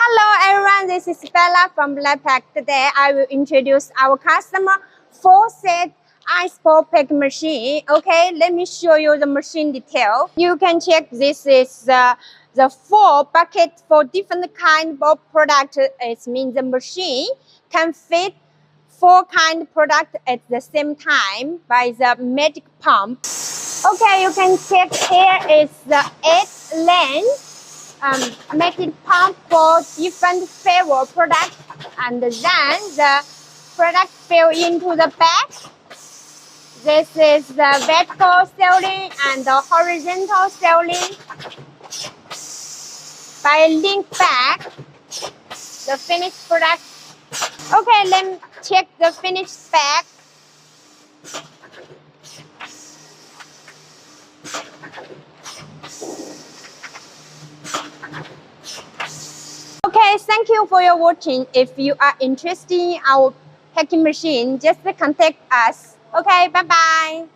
Hello everyone, this is Bella from Landpack. Today I will introduce our customer 4-set ice pop pack machine. Okay, let me show you the machine detail. You can check this is the 4 bucket for different kind of product. It means the machine can fit 4 kind of product at the same time by the magic pump. Okay, you can check here is the 8 lane. Make it pump for different flavor products, and then the product fill into the bag. This is the vertical sealing and the horizontal sealing by link bag. The finished product. Okay, let's check the finished bag. Okay, thank you for your watching. If you are interested in our packing machine, just contact us. Okay, bye-bye.